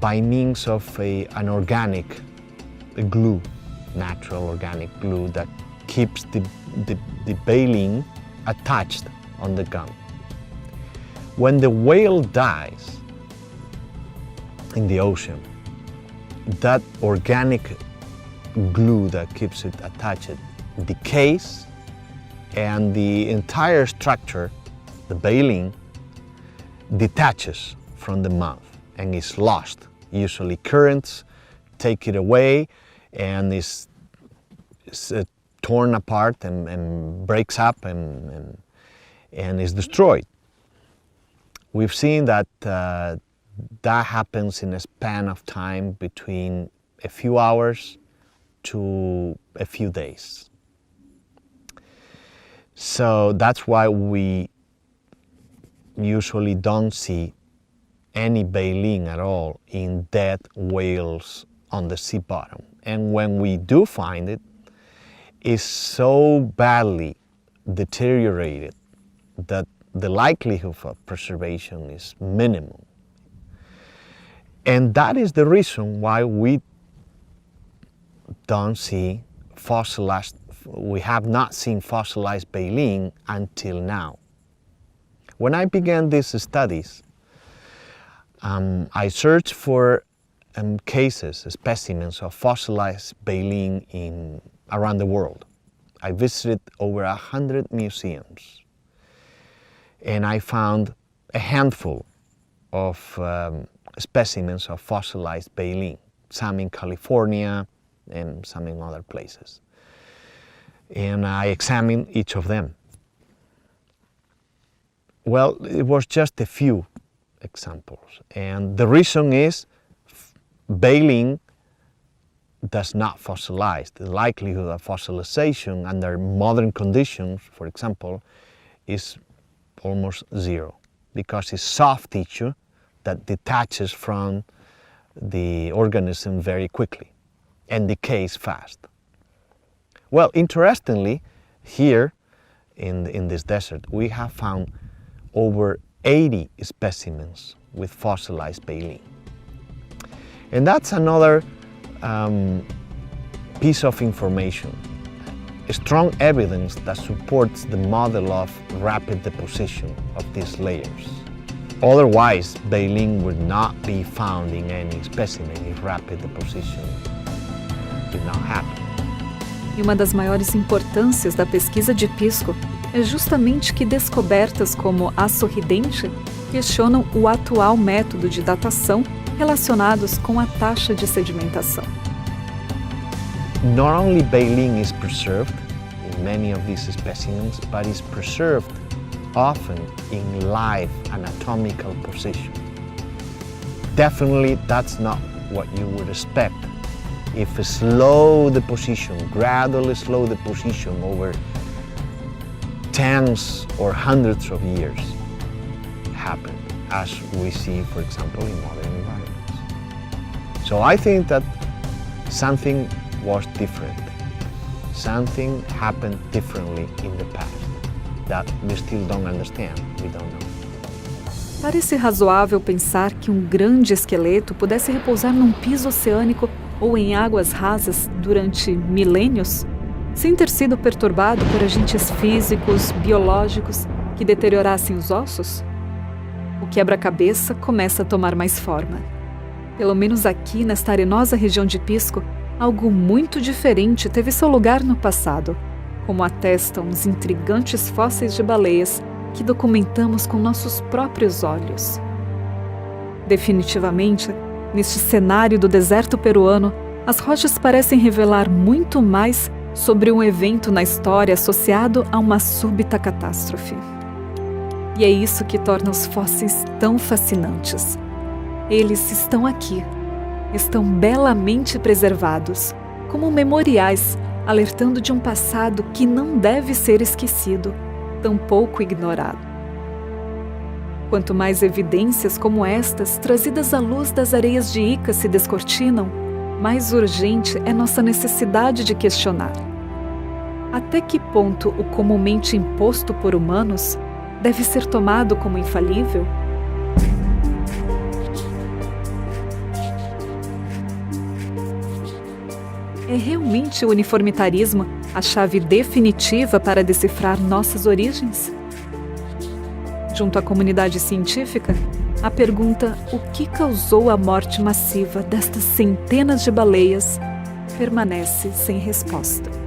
by means of an organic glue, natural organic glue that keeps the baleen attached on the gum. When the whale dies in the ocean, that organic glue that keeps it attached decays, and the entire structure, the baleen, detaches from the mouth and is lost. Usually currents take it away and is torn apart and breaks up and is destroyed. We've seen that that happens in a span of time between a few hours to a few days. So that's why we usually don't see any baleen at all in dead whales on the sea bottom. And when we do find it, it's so badly deteriorated that the likelihood of preservation is minimal. And that is the reason why we don't see fossilized, we have not seen fossilized baleen until now. When I began these studies, I searched for cases, specimens of fossilized baleen around the world. I visited over 100 museums, and I found a handful of specimens of fossilized baleen, some in California and some in other places. And I examined each of them. Well, it was just a few examples, and the reason is baleen does not fossilize. The likelihood of fossilization under modern conditions, for example, is almost zero, because it's soft tissue that detaches from the organism very quickly and decays fast. Well, interestingly, here in this desert, we have found over 80 specimens with fossilized baleen. And that's another piece of information, strong evidence that supports the model of rapid deposition of these layers. Otherwise, baleen would not be found in any specimen if rapid deposition did not happen. E uma das maiores importâncias da pesquisa de Pisco é justamente que descobertas como a sorridente questionam o atual método de datação relacionados com a taxa de sedimentação. Not only baleen is preserved in many of these specimens, but is preserved often in live anatomical position. Definitely that's not what you would expect if a slow deposition, gradually slow deposition over tens or hundreds of years happened, as we see, for example, in modern environments. So I think that something was different. Something happened differently in the past that we still don't understand, we don't know. Parece razoável pensar que um grande esqueleto pudesse repousar num piso oceânico ou em águas rasas durante milênios, sem ter sido perturbado por agentes físicos, biológicos que deteriorassem os ossos? O quebra-cabeça começa a tomar mais forma. Pelo menos aqui, nesta arenosa região de Pisco, algo muito diferente teve seu lugar no passado, como atestam os intrigantes fósseis de baleias que documentamos com nossos próprios olhos. Definitivamente, neste cenário do deserto peruano, as rochas parecem revelar muito mais sobre um evento na história associado a uma súbita catástrofe. E é isso que torna os fósseis tão fascinantes. Eles estão aqui, estão belamente preservados, como memoriais, alertando de um passado que não deve ser esquecido, tampouco ignorado. Quanto mais evidências como estas, trazidas à luz das areias de Ica, se descortinam, mais urgente é nossa necessidade de questionar. Até que ponto o comumente imposto por humanos deve ser tomado como infalível? É realmente o uniformitarismo a chave definitiva para decifrar nossas origens? Junto à comunidade científica, a pergunta o que causou a morte massiva destas centenas de baleias permanece sem resposta.